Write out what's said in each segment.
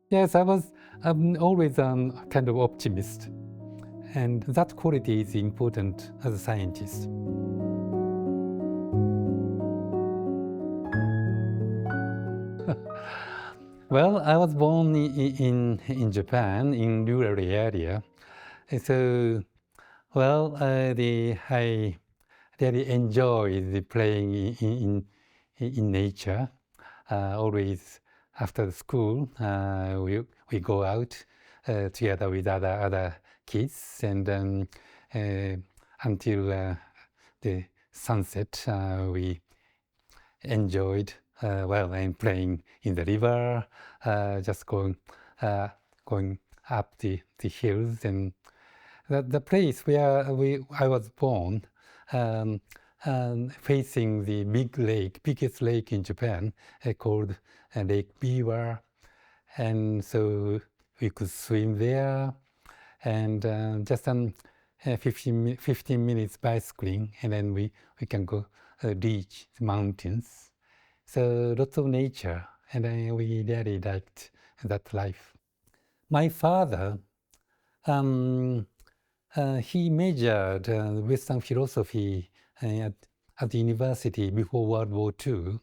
Yes, I was always kind of optimist, and that quality is important as a scientist. Well, I was born in Japan, in rural area. So, well, I really enjoy the playing in nature. Always after school, we go out together with other kids, and uh, until the sunset, we enjoyed well and playing in the river, just uh, going up the hills, and the place where I was born, um, facing the biggest lake in Japan, called Lake Biwa, and so we could swim there, and just 15 minutes bicycling, and then we can go reach the mountains. So lots of nature, and we really liked that life. My father, um, he majored Western philosophy at the university before World War II,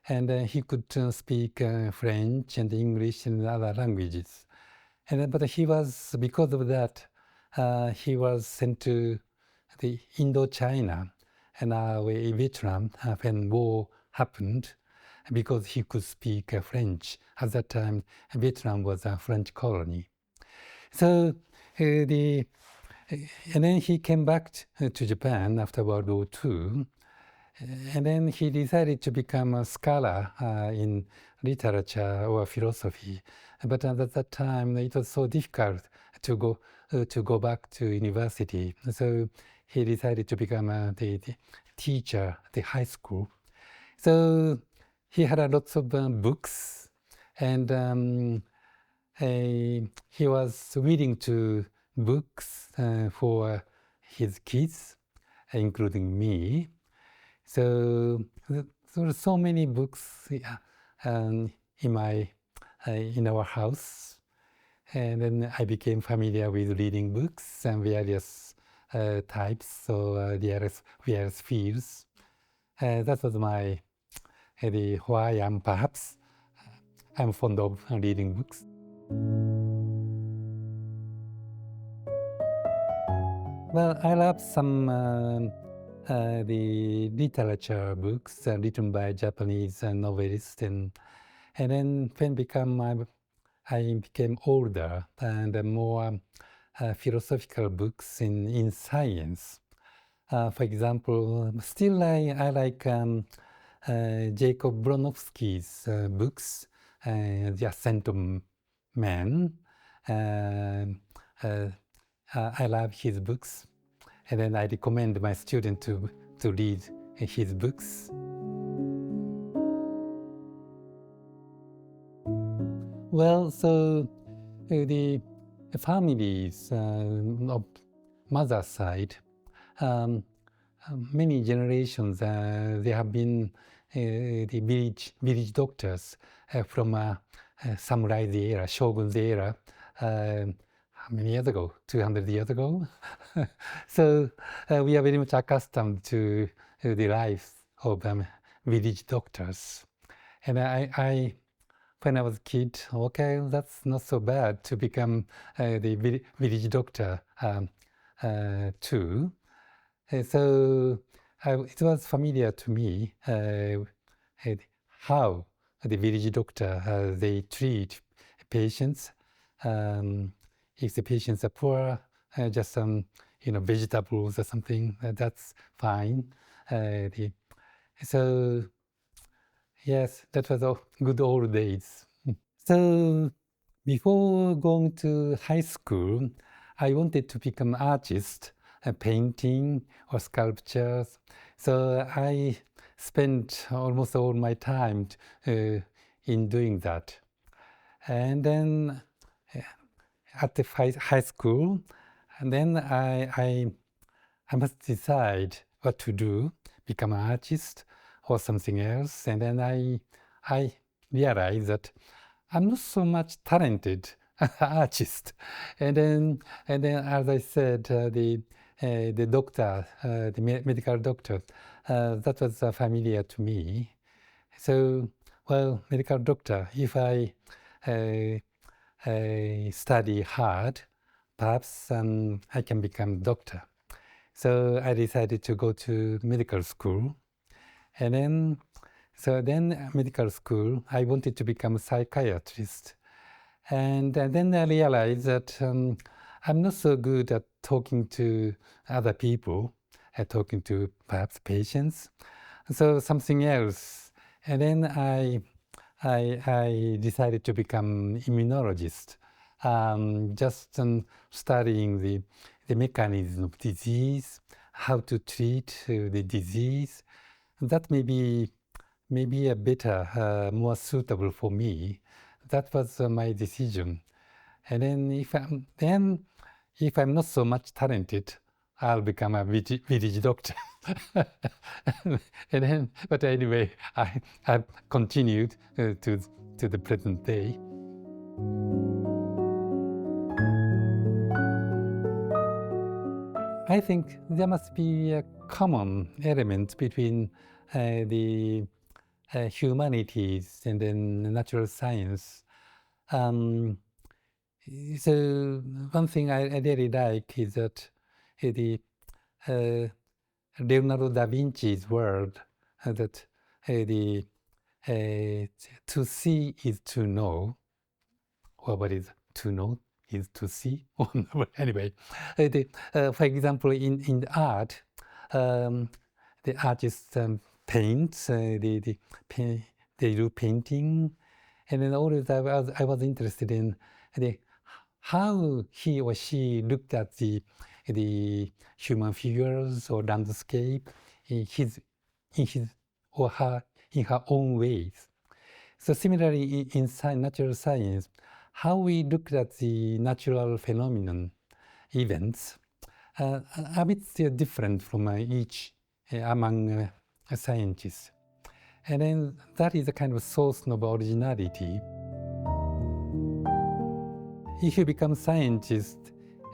and he could speak French and English and other languages. But he was, because of that, he was sent to the Indochina and Vietnam when war happened, because he could speak French. At that time, Vietnam was a French colony. So the and then he came back to Japan after World War II, and then he decided to become a scholar in literature or philosophy. But at that time, it was so difficult to go back to university. So he decided to become the teacher at the high school. So he had lots of books, and he was reading to books for his kids, including me. So there were so many books in our house, and then I became familiar with reading books and various types, so various fields. That was why I'm fond of reading books. Well, I love some the literature books written by Japanese novelists, and then I became older, and more philosophical books in science. For example, still I like Jacob Bronowski's books, The Ascent of Man. I love his books, and then I recommend my students to read his books. Well, so the families of mother's side, many generations, they have been the village doctors from samurai era, shogun's era. How many years ago? 200 years ago. So we are very much accustomed to the lives of village doctors. And when I was a kid, okay, that's not so bad to become the village doctor too. So it was familiar to me how the village doctor they treat patients. If the patients are poor, just some vegetables or something, that's fine. So yes, that was good old days. So before going to high school, I wanted to become an artist, painting or sculptures. So I spent almost all my time in doing that. And then at the high school, and then I must decide what to do, become an artist or something else. And then I realized that I'm not so much talented artist. And then, as I said, the doctor, the medical doctor, that was familiar to me. So, well, medical doctor, if I study hard, perhaps I can become doctor. So I decided to go to medical school. And then medical school, I wanted to become a psychiatrist. And then I realized that I'm not so good at talking to other people, at talking to perhaps patients. So something else. And then I decided to become immunologist, just studying the mechanism of disease, how to treat the disease. That may be a better, more suitable for me. That was my decision. And then if I'm not so much talented, I'll become a village doctor. But anyway, I've continued to the present day. I think there must be a common element between the humanities and then natural science. So one thing I really like is that the Leonardo da Vinci's word that the to see is to know, or what is to know is to see. Anyway, for example, in art, the artists paint, they do painting, and then always I was interested in how he or she looked at the human figures or landscape in his or her in her own ways. So similarly, in natural science, how we look at the natural phenomenon events are a bit different from each among scientists. And then that is a kind of source of originality. If you become scientist,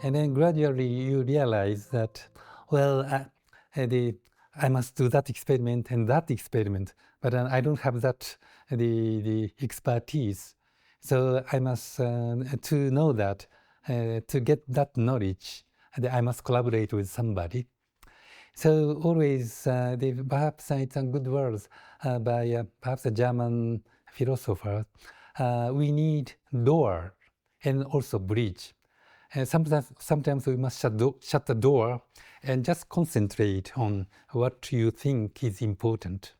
and then gradually you realize that, well, I must do that experiment and that experiment, but I don't have that the expertise. So I must to know that to get that knowledge, I must collaborate with somebody. So always, perhaps it's a good words by perhaps a German philosopher. We need door and also bridge. And sometimes we must shut the door and just concentrate on what you think is important.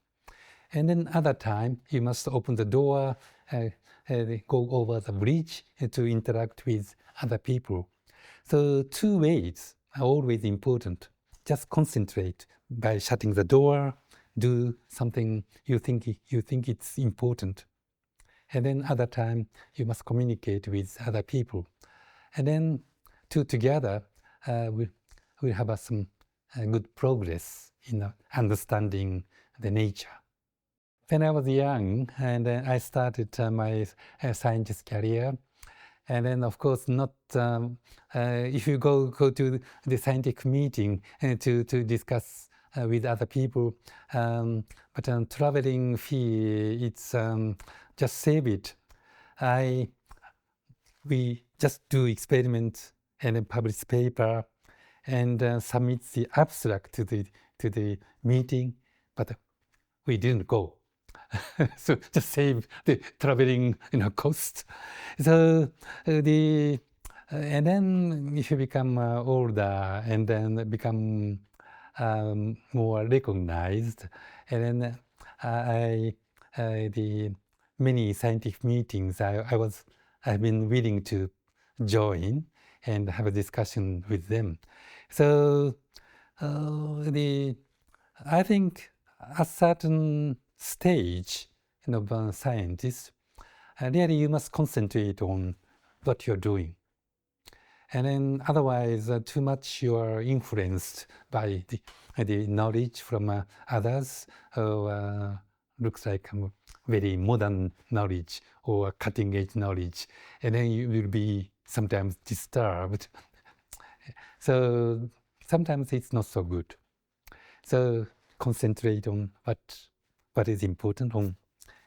And then other time, you must open the door, go over the bridge to interact with other people. So two ways are always important. Just concentrate by shutting the door, do something you think it's important. And then other time, you must communicate with other people. And then two together, we have some good progress in understanding the nature. When I was young, and I started my scientist career, and then of course not if you go to the scientific meeting to discuss with other people, but traveling fee, it's just save it. We just do experiments and then publish paper and submit the abstract to the meeting, but we didn't go. So just save the traveling cost. So and then if you become older and then become more recognized, and then the many scientific meetings I've been willing to join and have a discussion with them. So I think a certain stage scientist, really you must concentrate on what you're doing. And then otherwise, too much you are influenced by the knowledge from others, or looks like very modern knowledge or cutting-edge knowledge, and then you will be sometimes disturbed. So sometimes it's not so good. So concentrate on what is important on,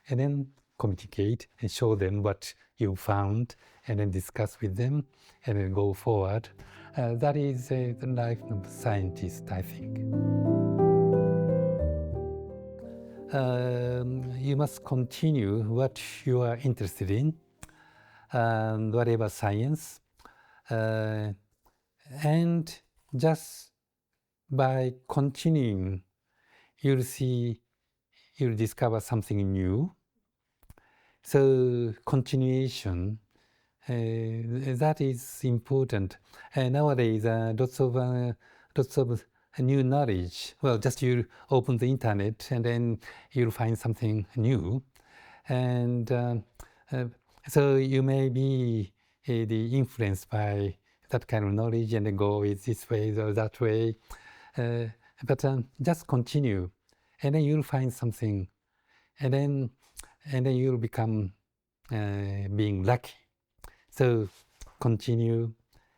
and then communicate and show them what you found, and then discuss with them, and then go forward. That is the life of a scientist, I think. You must continue what you are interested in, whatever science, and just by continuing, you'll discover something new. So continuation, that is important. Nowadays, lots of new knowledge. Well, just you open the internet and then you'll find something new, and so you may be influenced by that kind of knowledge and then go with this way or that way. But just continue, and then you'll find something, and then you'll become being lucky. So continue,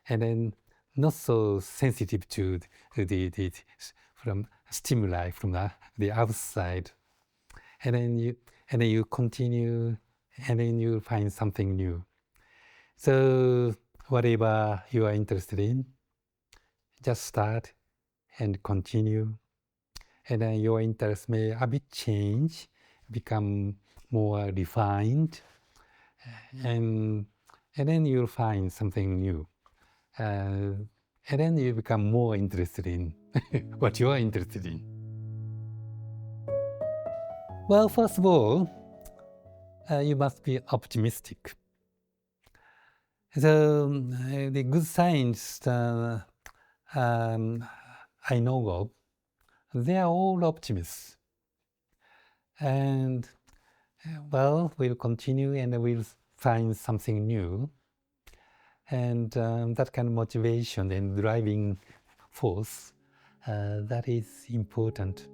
and then not so sensitive to the from stimuli from the outside, and then you continue, and then you find something new. So whatever you are interested in, just start and continue, and then your interest may a bit change, become more refined, and then you'll find something new, and then you become more interested in what you are interested in. Well, first of all, you must be optimistic. So the good science I know of, they are all optimists. And well, we'll continue and we'll find something new. And that kind of motivation and driving force, that is important.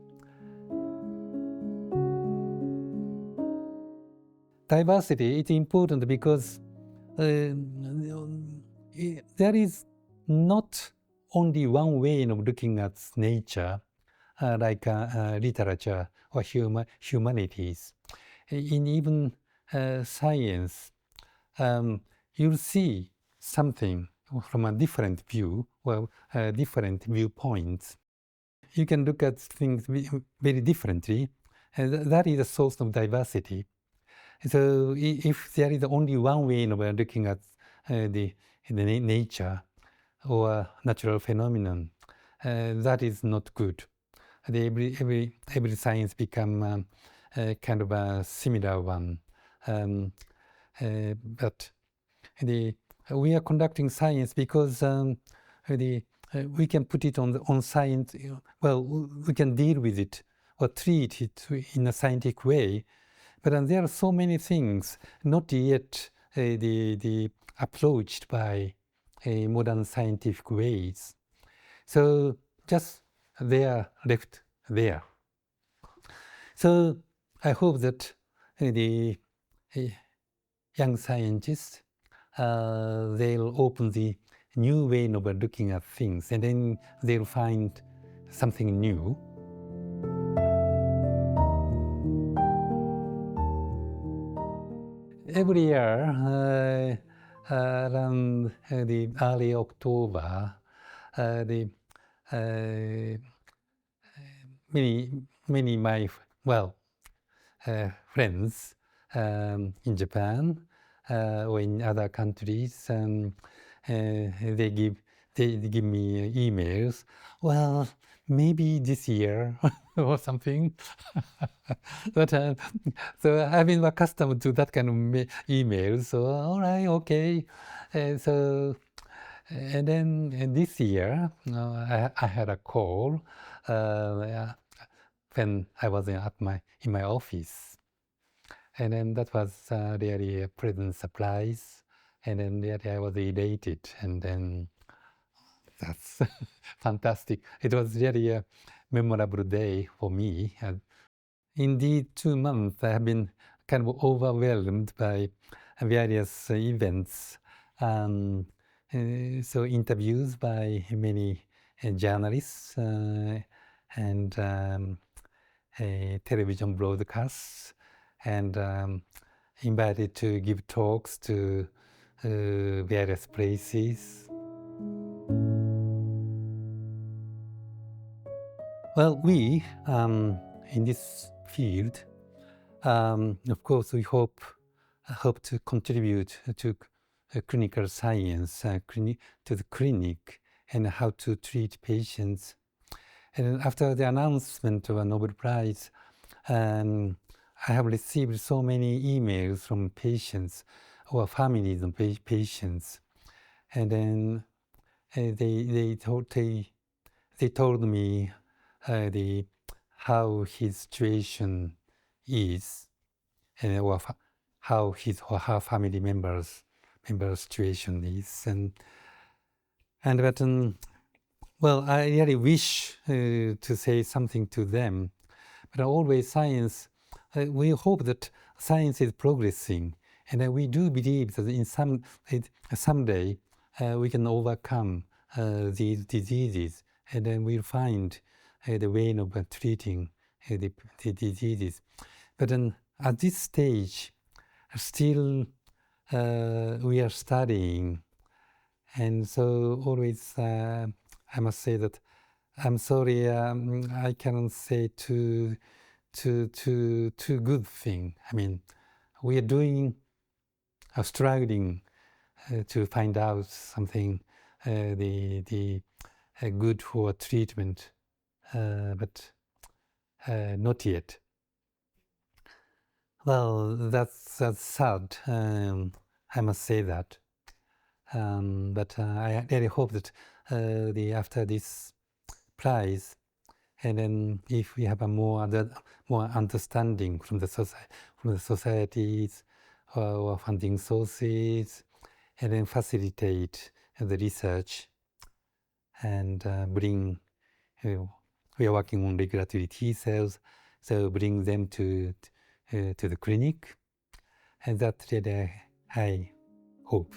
Diversity is important because there is not only one way of looking at nature, like literature or humanities. In even science, you'll see something from a different view, well, different viewpoints. You can look at things very differently, and that is a source of diversity. So if there is only one way of looking at the nature or natural phenomenon, that is not good. Every science become kind of a similar one. But we are conducting science because we can put it on science. Well, we can deal with it or treat it in a scientific way. But there are so many things not yet approached by modern scientific ways. So just they are left there. So I hope that the young scientists, they'll open the new way of looking at things, and then they'll find something new. Every year, around the early October, many my friends in Japan or in other countries, they give me emails. Well, maybe this year or something. But so I've been accustomed to that kind of emails. So all right, okay. So and then this year I had a call when I was in my office, and then that was really a pleasant surprise, and then really I was elated, and then that's fantastic. It was really a memorable day for me. in these 2 months, I have been kind of overwhelmed by various events. So interviews by many journalists and television broadcasts, and invited to give talks to various places. Well, we in this field, of course, we hope to contribute to clinical science, to the clinic, and how to treat patients. And after the announcement of a Nobel Prize, I have received so many emails from patients or families of patients, and then they told me how his situation is, or how his or her family members situation is, but well, I really wish to say something to them, but always science. We hope that science is progressing, and we do believe that in someday we can overcome these diseases, and then we'll find the way of treating the diseases. But then at this stage, still we are studying, and so always I must say that I'm sorry, I cannot say too good thing. I mean, we are doing, struggling to find out something the good for treatment, but not yet. Well, that's sad. I must say that. But I really hope that after this prize, and then if we have a more understanding from the societies or funding sources, and then facilitate the research and bring. We are working on regulatory T cells, so bring them to the clinic, and that's really I hope.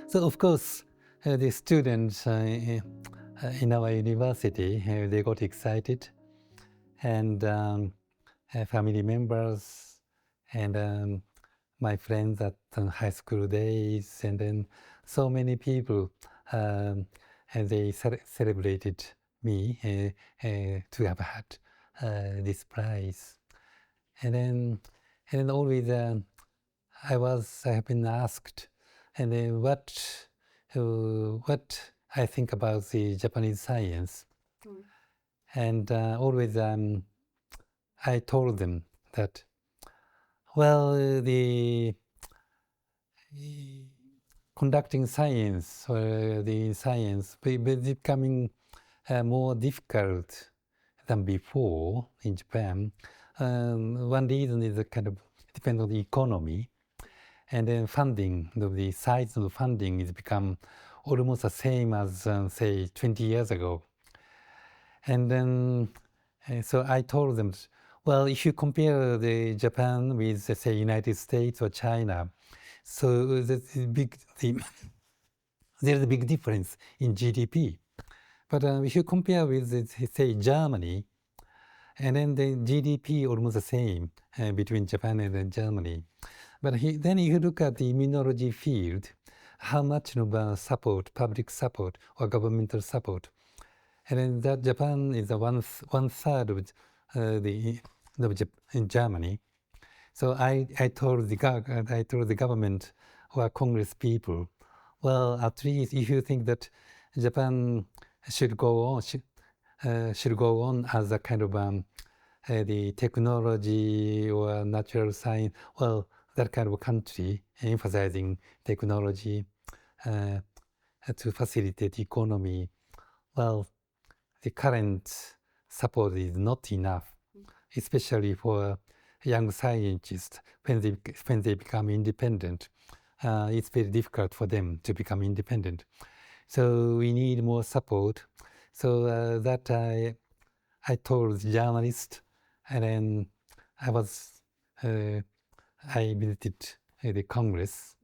So of course, the students in our university, they got excited, and family members, and my friends at high school days, and then so many people, and they celebrated me to have had this prize, and then always I have been asked, and then what I think about the Japanese science, and always I told them that, well, the conducting science or the science becoming more difficult than before in Japan. One reason is the kind of depend on the economy, and then funding. The size of the funding is become almost the same as say 20 years ago. And then so I told them, well, if you compare the Japan with, say, United States or China, so there's a big difference in GDP. But if you compare with, say, Germany, and then the GDP almost the same between Japan and Germany. But then you look at the immunology field, how much of support, public support or governmental support, and then that Japan is one third of in Germany. So I told the government or Congress people, well, at least if you think that Japan should go on as a kind of the technology or natural science, well, that kind of country emphasizing technology to facilitate economy, well, the current support is not enough, especially for young scientists when they become independent. It's very difficult for them to become independent. So we need more support. So that I told the journalist, and then I visited the Congress,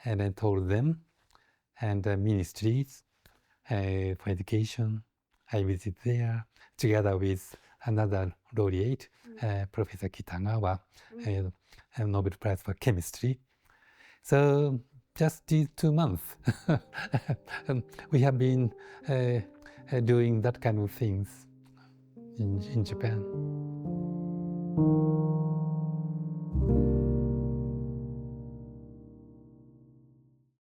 and then told them, and ministries for education. I visited there together with another laureate, Professor Kitagawa, Nobel Prize for chemistry. So just these 2 months, we have been doing that kind of things in Japan.